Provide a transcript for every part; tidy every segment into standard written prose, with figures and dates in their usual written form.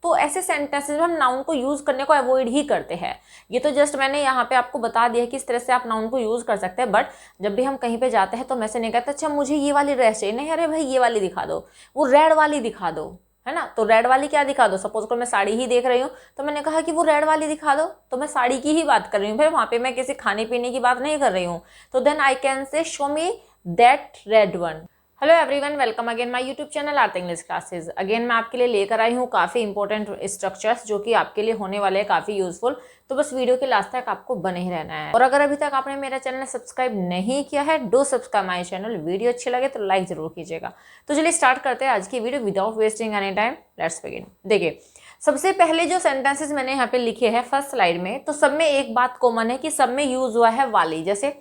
तो ऐसे सेंटेंसेस में हम नाउन को यूज़ करने को अवॉइड ही करते हैं। ये तो जस्ट मैंने यहाँ पे आपको बता दिया कि इस तरह से आप नाउन को यूज़ कर सकते हैं, बट जब भी हम कहीं पे जाते हैं तो मैं से नहीं कहते अच्छा मुझे ये वाली ड्रेस चाहिए, नहीं अरे भाई ये वाली दिखा दो, वो रेड वाली दिखा दो, है ना। तो रेड वाली क्या दिखा दो, सपोज करो मैं साड़ी ही देख रही हूँ तो मैंने कहा कि वो रेड वाली दिखा दो, तो मैं साड़ी की ही बात कर रही हूँ भाई, वहाँ पे मैं किसी खाने पीने की बात नहीं कर रही हूँ। तो then I can say show me that red one. Hello everyone, welcome again my YouTube channel art English classes. Again मैं आपके लिए लेकर आई हूँ काफ़ी इंपॉर्टेंट स्ट्रक्चर्स जो कि आपके लिए होने वाले हैं काफ़ी यूजफुल। तो बस वीडियो के लास्ट तक आपको बने ही रहना है। और अगर अभी तक आपने मेरा चैनल सब्सक्राइब नहीं किया है, do subscribe my channel. Video अच्छी लगे तो लाइक जरूर कीजिएगा। तो चलिए स्टार्ट करते हैं आज की video without wasting any time. Let's begin. देखिए, सबसे पहले जो सेंटेंसेस मैंने यहाँ पे लिखे हैं फर्स्ट स्लाइड में, तो सब में एक बात कॉमन है कि सब में यूज हुआ है वाली। जैसे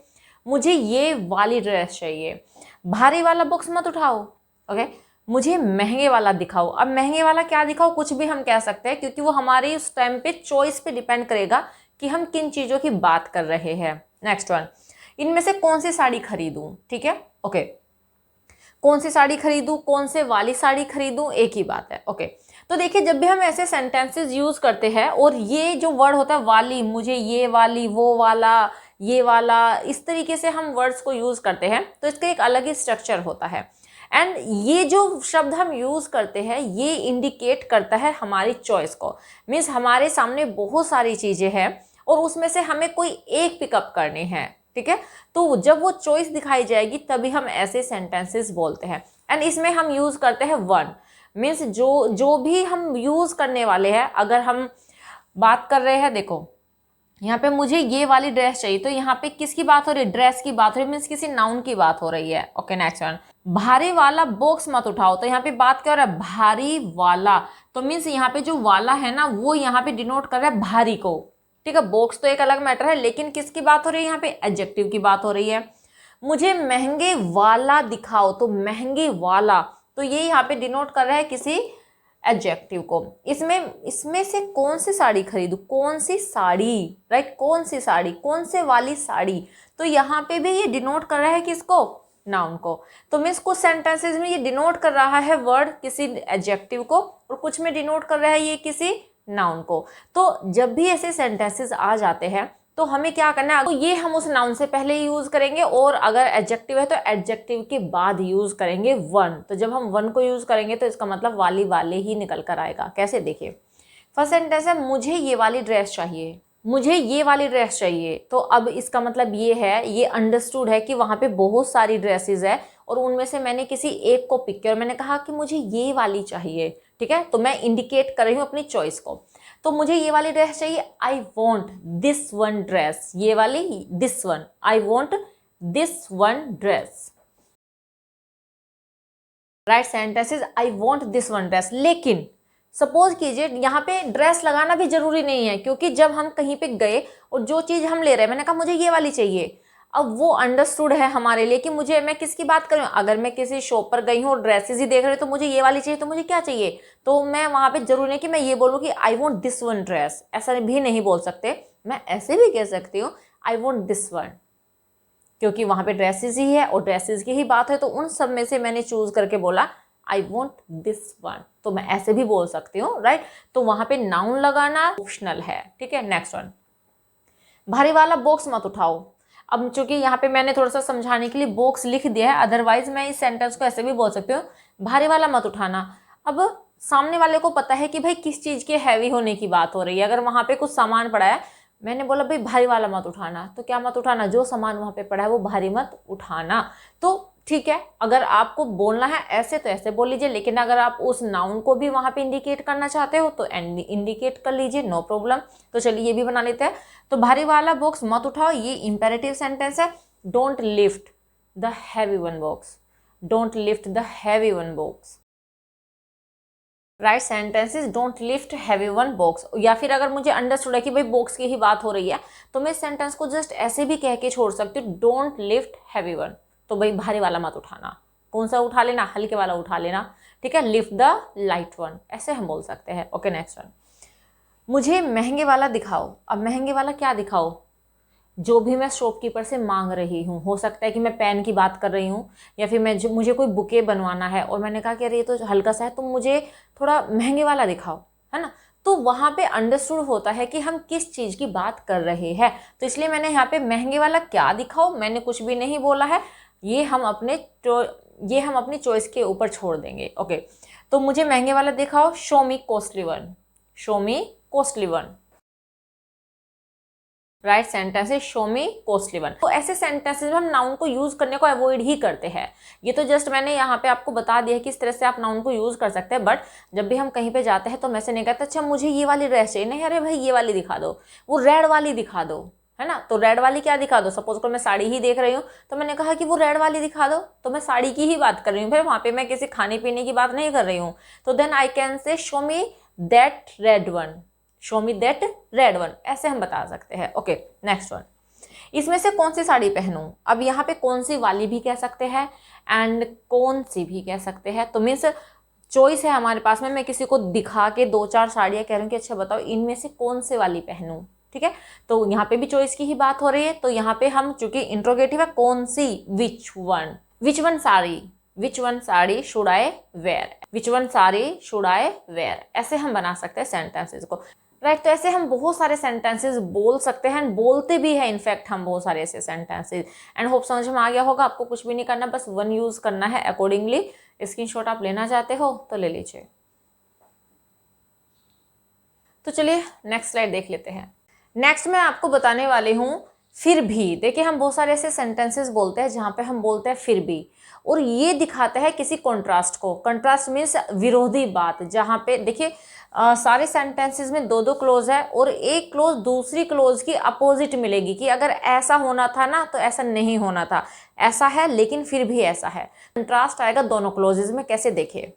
मुझे ये वाली ड्रेस चाहिए, भारी वाला बॉक्स मत उठाओ। ओके, मुझे महंगे वाला दिखाओ। अब महंगे वाला क्या दिखाओ, कुछ भी हम कह सकते हैं, क्योंकि वो हमारी उस टाइम पे चॉइस पे डिपेंड करेगा कि हम किन चीज़ों की बात कर रहे हैं। नेक्स्ट वन, इनमें से कौन सी साड़ी खरीदूं। ठीक है, ओके, कौन सी साड़ी खरीदूं, कौन से वाली साड़ी खरीदूं, एक ही बात है। ओके, तो देखिए जब भी हम ऐसे सेंटेंसेस यूज करते हैं और ये जो वर्ड होता है वाली, मुझे ये वाली, वो वाला, ये वाला, इस तरीके से हम वर्ड्स को यूज करते हैं तो इसका एक अलग ही स्ट्रक्चर होता है। एंड ये जो शब्द हम यूज करते हैं ये इंडिकेट करता है हमारी चॉइस को। मीन्स हमारे सामने बहुत सारी चीजें हैं और उसमें से हमें कोई एक पिकअप करनी है। ठीक है, तो जब वो चॉइस दिखाई जाएगी तभी हम ऐसे सेंटेंसेस बोलते हैं। एंड इसमें हम यूज करते हैं वन। मीन्स जो भी हम यूज करने वाले हैं, अगर हम बात कर रहे हैं, देखो यहाँ पे मुझे ये वाली ड्रेस चाहिए, तो यहाँ पे किसकी बात हो रही है, ड्रेस की बात हो रही है, मीन्स किसी नाउन की बात हो रही है। ओके, नेक्स्ट वन, भारी वाला बॉक्स मत उठाओ, तो यहाँ पे बात क्या हो रहा है, भारी वाला। तो मीन्स यहाँ पे जो वाला है ना वो यहाँ पे डिनोट कर रहा है भारी को। ठीक है, बॉक्स तो एक अलग मैटर है, लेकिन किसकी बात हो रही है, यहाँ पे एडजेक्टिव की बात हो रही है। मुझे महंगे वाला दिखाओ, तो महंगे वाला, तो ये यहाँ पे डिनोट कर रहा है किसी एडजेक्टिव को। इसमें से कौन सी साड़ी खरीदूं, कौन सी साड़ी, राइट, कौन सी साड़ी, कौन से वाली साड़ी, तो यहाँ पे भी ये डिनोट कर रहा है किसको, नाउन को। तो मीन्स कुछ सेंटेंसेस में ये डिनोट कर रहा है वर्ड किसी एडजेक्टिव को और कुछ में डिनोट कर रहा है ये किसी नाउन को। तो जब भी ऐसे सेंटेंसेस आ जाते हैं तो हमें क्या करना है, तो ये हम उस नाउन से पहले यूज करेंगे और अगर एडजेक्टिव है तो एडजेक्टिव के बाद यूज करेंगे वन। तो जब हम वन को यूज करेंगे तो इसका मतलब वाली वाले ही निकल कर आएगा। कैसे, देखिए फर्स्ट सेंटेंस है मुझे ये वाली ड्रेस चाहिए, मुझे ये वाली ड्रेस चाहिए। तो अब इसका मतलब ये है, ये अंडरस्टूड है कि वहां पे बहुत सारी ड्रेसेस है और उनमें से मैंने किसी एक को पिक किया और मैंने कहा कि मुझे ये वाली चाहिए। ठीक है, तो मैं इंडिकेट कर रही हूँ अपनी चॉइस को। तो मुझे ये वाली ड्रेस चाहिए, I want this one dress, ये वाली, this one, I want this one dress. Right sentences, I want this one dress. लेकिन सपोज कीजिए यहाँ पे ड्रेस लगाना भी जरूरी नहीं है, क्योंकि जब हम कहीं पे गए और जो चीज हम ले रहे हैं, मैंने कहा मुझे ये वाली चाहिए, अब वो अंडरस्टूड है हमारे लिए कि मुझे, मैं किसकी बात कर रही हूँ, अगर मैं किसी शॉप पर गई हूँ और ड्रेसेस ही देख रही हूँ तो मुझे ये वाली चाहिए, तो मुझे क्या चाहिए, तो मैं वहां पे जरूरी नहीं कि मैं ये बोलूँ कि I want this one dress, ऐसा भी नहीं बोल सकते। मैं ऐसे भी कह सकती हूँ आई वॉन्ट दिस वन, क्योंकि वहां पे ड्रेसेस ही है और ड्रेसेस की ही बात है, तो उन सब में से मैंने चूज करके बोला आई वॉन्ट दिस वन। तो मैं ऐसे भी बोल सकती हूँ, राइट। तो वहां पे नाउन लगाना ऑप्शनल है। ठीक है, नेक्स्ट वन, भारी वाला बॉक्स मत उठाओ। अब चूंकि यहाँ पे मैंने थोड़ा सा समझाने के लिए बॉक्स लिख दिया है, अदरवाइज मैं इस सेंटेंस को ऐसे भी बोल सकती हूँ, भारी वाला मत उठाना। अब सामने वाले को पता है कि भाई किस चीज के हैवी होने की बात हो रही है। अगर वहां पे कुछ सामान पड़ा है, मैंने बोला भाई भारी वाला मत उठाना, तो क्या मत उठाना, जो सामान वहां पे पड़ा है वो भारी मत उठाना। तो ठीक है, अगर आपको बोलना है ऐसे तो ऐसे बोल लीजिए, लेकिन अगर आप उस नाउन को भी वहां पे इंडिकेट करना चाहते हो तो इंडिकेट कर लीजिए, नो प्रॉब्लम। तो चलिए ये भी बना लेते हैं। तो भारी वाला बॉक्स मत उठाओ, ये इंपेरेटिव सेंटेंस है। Don't lift the heavy one box, don't lift the heavy one box. Right sentences, don't lift heavy one box. या फिर अगर मुझे अंडरस्टूड है कि भाई बॉक्स की ही बात हो रही है तो मैं सेंटेंस को जस्ट ऐसे भी कह के छोड़ सकती हूँ, डोंट लिफ्ट हैवी वन। तो भाई भारी वाला मत उठाना, कौन सा उठा लेना, हल्के वाला उठा लेना। ठीक है, लिफ्ट द लाइट वन, ऐसे हम बोल सकते हैं। ओके, नेक्स्ट वन, मुझे महंगे वाला दिखाओ। अब महंगे वाला क्या दिखाओ, जो भी मैं शॉपकीपर से मांग रही हूँ। हो सकता है कि मैं पेन की बात कर रही हूँ या फिर मुझे कोई बुके बनवाना है और मैंने कहा कि अरे ये तो हल्का सा है, तुम मुझे थोड़ा महंगे वाला दिखाओ। है ना। तो वहाँ पे अंडरस्टूड होता है कि हम किस चीज़ की बात कर रहे हैं। तो इसलिए मैंने यहाँ पे महंगे वाला क्या दिखाओ, मैंने कुछ भी नहीं बोला है, ये हम अपनी चॉइस के ऊपर छोड़ देंगे। ओके, तो मुझे महंगे वाला दिखाओ, show me costly one, show me costly one. Right sentence is show me costly one. तो ऐसे सेंटेंसेस में हम नाउन को यूज करने को अवॉइड ही करते हैं। ये तो जस्ट मैंने यहाँ पे आपको बता दिया कि इस तरह से आप नाउन को यूज कर सकते हैं, बट जब भी हम कहीं पे जाते हैं तो मैं से नहीं कहते अच्छा मुझे ये वाली ड्रेस चाहिए, नहीं, अरे भाई ये वाली दिखा दो, वो रेड वाली दिखा दो, है ना। तो रेड वाली क्या दिखा दो, सपोज को मैं साड़ी ही देख रही हूँ तो मैंने कहा कि वो रेड वाली दिखा दो, तो मैं साड़ी की ही बात कर रही हूँ, फिर वहाँ पे मैं किसी खाने पीने की बात नहीं कर रही हूँ। तो then I can say show me that red one, show me that red one, ऐसे हम बता सकते हैं। ओके, नेक्स्ट वन, इसमें से कौन सी साड़ी पहनूं। अब यहाँ पे कौन सी वाली भी कह सकते हैं एंड कौन सी भी कह सकते हैं। तो मीन्स चॉइस है हमारे पास में, मैं किसी को दिखा के 2-4 साड़ियाँ कह रही हूँ कि अच्छा बताओ इनमें से कौन से वाली पहनूं, ठीक है। तो यहाँ पे भी चॉइस की ही बात हो रही है। तो यहाँ पे हम चूंकि इंट्रोगेटिव है, कौन सी, which one sari, which one sari should I wear, which one sari should I wear, ऐसे हम बना सकते हैं सेंटेंसेस को। राइट, तो ऐसे हम बहुत सारे सेंटेंसेस बोल सकते हैं, बोलते भी हैं इनफैक्ट हम बहुत सारे ऐसे सेंटेंसेस। एंड होप समझ में आ गया होगा, आपको कुछ भी नहीं करना, बस वन यूज करना है अकॉर्डिंगली। स्क्रीनशॉट आप लेना चाहते हो तो ले लीजिए। तो चलिए नेक्स्ट स्लाइड देख लेते हैं। नेक्स्ट मैं आपको बताने वाली हूँ फिर भी। देखिए हम बहुत सारे ऐसे सेंटेंसेस बोलते हैं जहाँ पे हम बोलते हैं फिर भी, और ये दिखाता है किसी कॉन्ट्रास्ट को। कॉन्ट्रास्ट मीन्स विरोधी बात, जहाँ पे देखिए सारे सेंटेंसेस में 2-2 क्लोज है और एक क्लोज दूसरी क्लोज की अपोजिट मिलेगी कि अगर ऐसा होना था ना तो ऐसा नहीं होना था, ऐसा है लेकिन फिर भी ऐसा है। कंट्रास्ट आएगा दोनों क्लोजेज में। कैसे देखिए,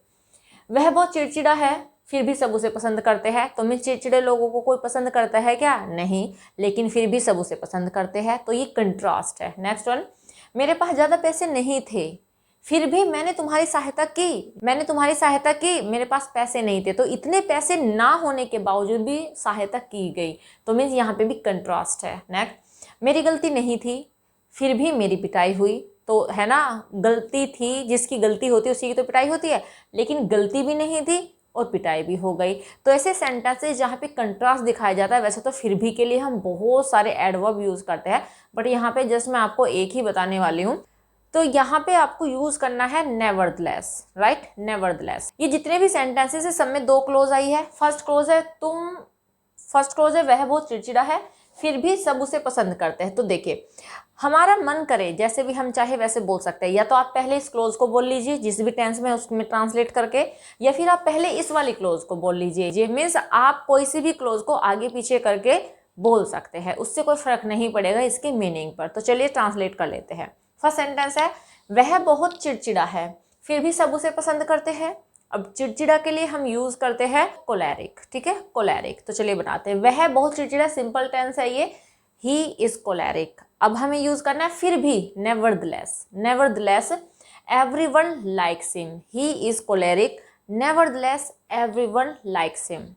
वह बहुत चिड़चिड़ा है फिर भी सब उसे पसंद करते हैं। तो मैं चिड़चिड़े लोगों को कोई पसंद करता है क्या, नहीं, लेकिन फिर भी सब उसे पसंद करते हैं। तो ये कंट्रास्ट है। नेक्स्ट वन, मेरे पास ज़्यादा पैसे नहीं थे फिर भी मैंने तुम्हारी सहायता की, मैंने तुम्हारी सहायता की, मेरे पास पैसे नहीं थे। तो इतने पैसे ना होने के बावजूद भी सहायता की गई, तो मीन्स यहाँ पे भी कंट्रास्ट है। नेक्स्ट, मेरी गलती नहीं थी फिर भी मेरी पिटाई हुई। तो है ना, गलती थी, जिसकी गलती होती है उसी की तो पिटाई होती है, लेकिन गलती भी नहीं थी और पिटाई भी हो गई। तो ऐसे सेंटेंसेस जहाँ पे कंट्रास्ट दिखाया जाता है, वैसे तो फिर भी के लिए हम बहुत सारे एडवर्ब यूज़ करते हैं, बट यहाँ पे जस्ट मैं आपको एक ही बताने वाली हूँ। तो यहाँ पे आपको यूज करना है नेवरदलेस, राइट, नेवरदलेस। ये जितने भी सेंटेंसेस है सब में 2 क्लोज आई है। फर्स्ट क्लोज है वह बहुत चिड़चिड़ा है फिर भी सब उसे पसंद करते हैं। तो देखिए हमारा मन करे जैसे भी हम चाहे वैसे बोल सकते हैं, या तो आप पहले इस क्लोज को बोल लीजिए जिस भी टेंस में उसमें ट्रांसलेट करके, या फिर आप पहले इस वाली क्लोज को बोल लीजिए। ये मीन्स आप कोई सी भी क्लोज को आगे पीछे करके बोल सकते हैं, उससे कोई फर्क नहीं पड़ेगा इसके मीनिंग पर। तो चलिए ट्रांसलेट कर लेते हैं। फर्स्ट सेंटेंस है, वह बहुत चिड़चिड़ा है फिर भी सब उसे पसंद करते हैं। अब चिड़चिड़ा के लिए हम यूज करते हैं कोलेरिक, ठीक है, कोलेरिक। तो चलिए बनाते हैं। वह बहुत चिड़चिड़ा, सिंपल टेंस है ये, ही इज कोलेरिक। अब हमें यूज करना है फिर भी, nevertheless, nevertheless everyone likes him, he is choleric, nevertheless everyone likes him.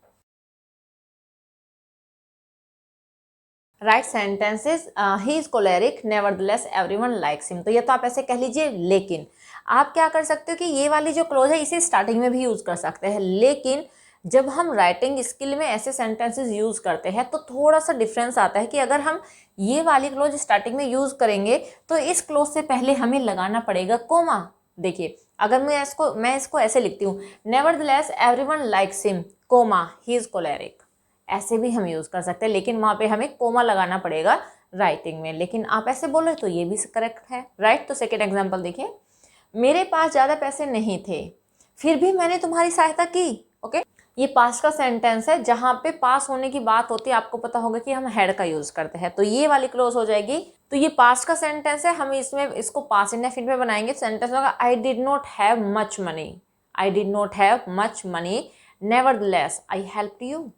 Right sentences, he is choleric nevertheless everyone likes him. तो ये तो आप ऐसे कह लीजिए, लेकिन आप क्या कर सकते हो कि ये वाली जो क्लोज है इसे स्टार्टिंग में भी यूज कर सकते हैं, लेकिन जब हम राइटिंग स्किल में ऐसे सेंटेंसेस यूज करते हैं तो थोड़ा सा डिफरेंस आता है कि अगर हम ये वाली क्लोज स्टार्टिंग में यूज करेंगे तो इस क्लोज से पहले हमें लगाना पड़ेगा कोमा। देखिए अगर मैं इसको ऐसे लिखती हूँ, nevertheless everyone likes him comma he is choleric, ऐसे भी हम यूज़ कर सकते हैं, लेकिन वहाँ पे हमें कोमा लगाना पड़ेगा राइटिंग में। लेकिन आप ऐसे बोल रहे तो ये भी करेक्ट है, राइट। तो सेकेंड एग्जाम्पल देखिए, मेरे पास ज़्यादा पैसे नहीं थे फिर भी मैंने तुम्हारी सहायता की। ओके, ये पास्ट का सेंटेंस है, जहाँ पे पास होने की बात होती है आपको पता होगा कि हम हैड का यूज़ करते हैं, तो ये वाली क्लोज हो जाएगी। तो ये पास्ट का सेंटेंस है, हम इसको पास्ट इंडेफिनिट में बनाएंगे। सेंटेंस होगा, I did not have much money, I did not have much money nevertheless I helped you,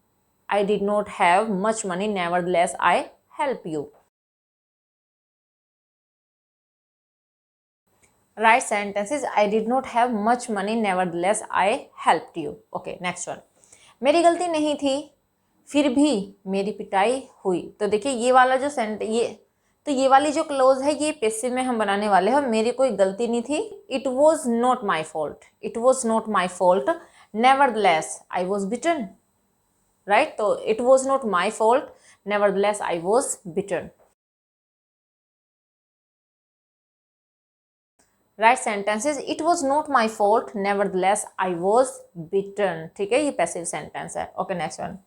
I did not have much money, nevertheless I help you. Right sentences, I did not have much money, nevertheless I helped you. Okay, next one. मेरी गलती नहीं थी फिर भी मेरी पिटाई हुई। तो देखिए ये वाला जो ये वाली जो क्लोज है ये पैसिव में हम बनाने वाले हैं। मेरी कोई गलती नहीं थी, it was not my fault, it was not my fault, nevertheless I was beaten, right. तो it was not my fault nevertheless I was beaten. Right sentences, it was not my fault nevertheless I was beaten. ठीक है, ये passive sentence है। Okay next one,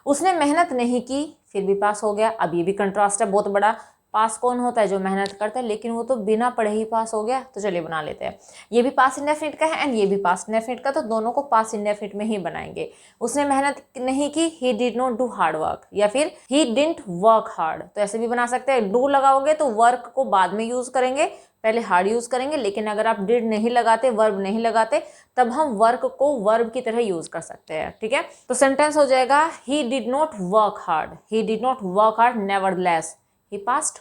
उसने मेहनत नहीं की फिर भी पास हो गया। अब ये भी कंट्रास्ट है बहुत बड़ा। पास कौन होता है? जो मेहनत करता है, लेकिन वो तो बिना पढ़े ही पास हो गया। तो चलिए बना लेते हैं। ये भी पास इंडेफिनिट का है एंड ये भी पास इंडेफिनिट का, तो दोनों को पास इंडेफिनिट में ही बनाएंगे। उसने मेहनत नहीं की, he did not do hard work, या फिर ही डिडंट वर्क हार्ड। तो ऐसे भी बना सकते हैं। डू लगाओगे तो वर्क को बाद में यूज करेंगे, पहले हार्ड यूज करेंगे। लेकिन अगर आप डिड नहीं लगाते, वर्ब नहीं लगाते, तब हम वर्क को वर्ब की तरह यूज कर सकते हैं। ठीक है, तो सेंटेंस हो जाएगा he did not work hard, he did not work hard nevertheless he passed.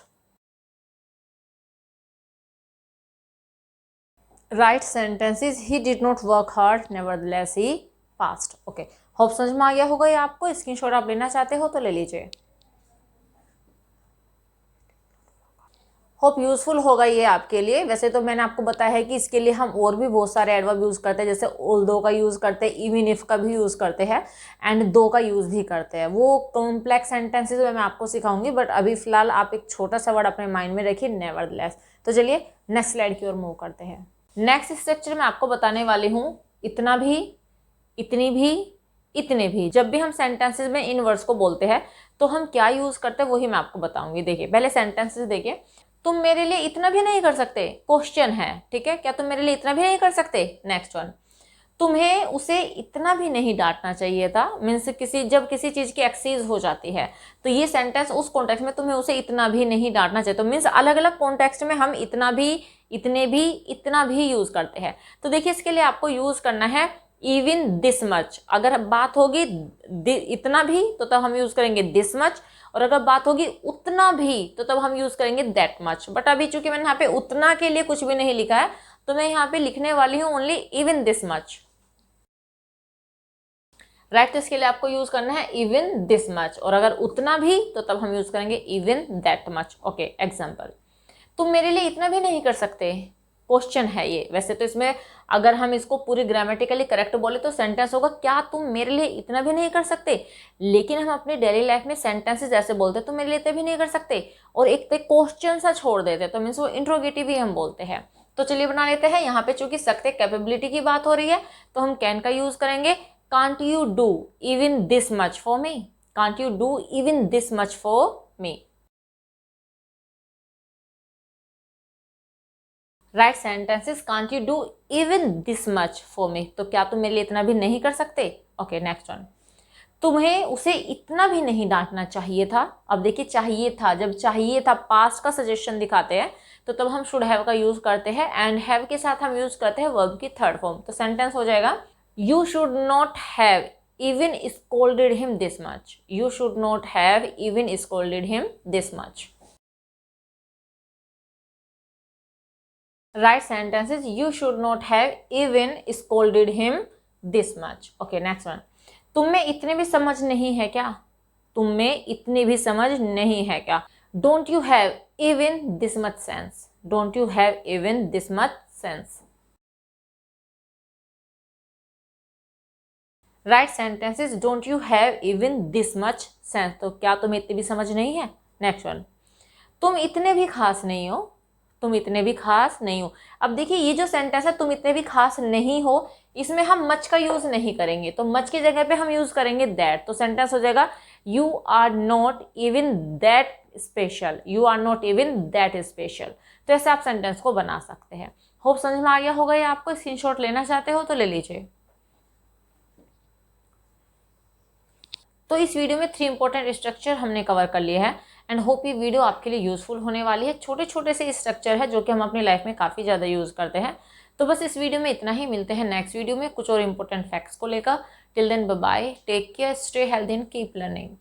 Right sentence is he did not work hard nevertheless he passed. Okay, hope समझ में आ गया होगा ये आपको। स्क्रीनशॉट आप लेना चाहते हो तो ले लीजिए। होप यूजफुल होगा ये आपके लिए। वैसे तो मैंने आपको बताया है कि इसके लिए हम और भी बहुत सारे एडवर्ब यूज करते हैं, जैसे ऑल्दो का यूज करते हैं, इवन इफ का भी यूज करते हैं एंड दो का यूज भी करते हैं। वो कॉम्प्लेक्स सेंटेंसेस में मैं आपको सिखाऊंगी, बट अभी फिलहाल आप एक छोटा सा वर्ड अपने माइंड में रखिए, नेवरदलेस। तो चलिए नेक्स्ट स्लाइड की ओर मूव करते हैं। नेक्स्ट स्ट्रक्चर मैं आपको बताने वाली हूँ इतना भी, इतनी भी, इतने भी। जब भी हम सेंटेंसेस में इन वर्ड्स को बोलते हैं तो हम क्या यूज करते हैं वही मैं आपको बताऊंगी। देखिए पहले सेंटेंसेस देखिए। तुम मेरे लिए इतना भी नहीं कर सकते, क्वेश्चन है। ठीक है, क्या तुम मेरे लिए इतना भी नहीं कर सकते? नेक्स्ट वन, तुम्हें उसे इतना भी नहीं डांटना चाहिए था। मीन्स जब किसी चीज की एक्सीज हो जाती है तो ये सेंटेंस उस कॉन्टेक्स्ट में तुम्हें उसे इतना भी नहीं डांटना चाहिए। तो मीन्स अलग अलग कॉन्टेक्स्ट में हम इतना भी, इतने भी, इतना भी यूज करते हैं। तो देखिए इसके लिए आपको यूज करना है इवन दिस मच। अगर बात होगी इतना भी तो तब हम यूज करेंगे दिस मच, और अगर बात होगी उतना भी तो तब हम यूज करेंगे दैट मच। बट अभी चूंकि मैंने यहाँ पे उतना के लिए कुछ भी नहीं लिखा है तो मैं यहाँ पे लिखने वाली हूँ only even this much. Right, तो इसके लिए आपको यूज करना है इवन दिस मच, और अगर उतना भी तो तब हम यूज करेंगे even that much. Okay example, तुम मेरे लिए इतना भी नहीं कर सकते, क्वेश्चन है ये। वैसे तो इसमें अगर हम इसको पूरी ग्रामेटिकली करेक्ट बोले तो सेंटेंस होगा क्या तुम मेरे लिए इतना भी नहीं कर सकते। लेकिन हम अपनी डेली लाइफ में सेंटेंसेस ऐसे बोलते हैं तुम मेरे लिए इतना भी नहीं कर सकते, और एक क्वेश्चन सा छोड़ देते, तो मीन्स वो इंट्रोगेटिव ही हम बोलते हैं। तो चलिए बना लेते हैं। यहाँ पे चूंकि सकते कैपेबिलिटी की बात हो रही है तो हम कैन का यूज करेंगे। Can't you do even this much for me, can't you do even this much for me. Right sentences, can't you do even this much for me. तो क्या तुम मेरे लिए इतना भी नहीं कर सकते? ओके नेक्स्ट वन, तुम्हें उसे इतना भी नहीं डांटना चाहिए था। अब देखिए चाहिए था, जब चाहिए था पास्ट का सजेशन दिखाते हैं तो तब हम शुड हैव का यूज करते हैं, एंड हैव के साथ हम यूज करते हैं वर्ब की थर्ड फॉर्म। तो सेंटेंस हो जाएगा you should not have even scolded him this much, you should not have even scolded him this much. Right sentences, you should not have even scolded him this much. Okay next one, तुम में इतने भी समझ नहीं है क्या, तुम में इतनी भी समझ नहीं है क्या। Don't you have even this much sense, don't you have even this much sense. Right sentences, don't you have even this much sense. तो क्या तुम्हें इतनी भी समझ नहीं है? नेक्स्ट वन, तुम इतने भी खास नहीं हो, तुम इतने भी खास नहीं हो। अब देखिए ये जो सेंटेंस है तुम इतने भी खास नहीं हो, इसमें हम मच का यूज नहीं करेंगे, तो मच की जगह पे हम यूज करेंगे दैट। तो सेंटेंस हो जाएगा you are not even that special, you are not even that special. तो ऐसे आप सेंटेंस को बना सकते हैं। होप समझ में आ गया होगा ये आपको। स्क्रीनशॉट लेना चाहते हो तो ले लीजिए। तो इस वीडियो में 3 इंपॉर्टेंट स्ट्रक्चर हमने कवर कर लिए हैं, एंड होप ये वीडियो आपके लिए यूजफुल होने वाली है। छोटे छोटे से स्ट्रक्चर है जो कि हम अपनी लाइफ में काफ़ी ज़्यादा यूज़ करते हैं। तो बस इस वीडियो में इतना ही, मिलते हैं नेक्स्ट वीडियो में कुछ और इंपॉर्टेंट फैक्ट्स को लेकर। Till then bye bye, take care, stay healthy and keep learning.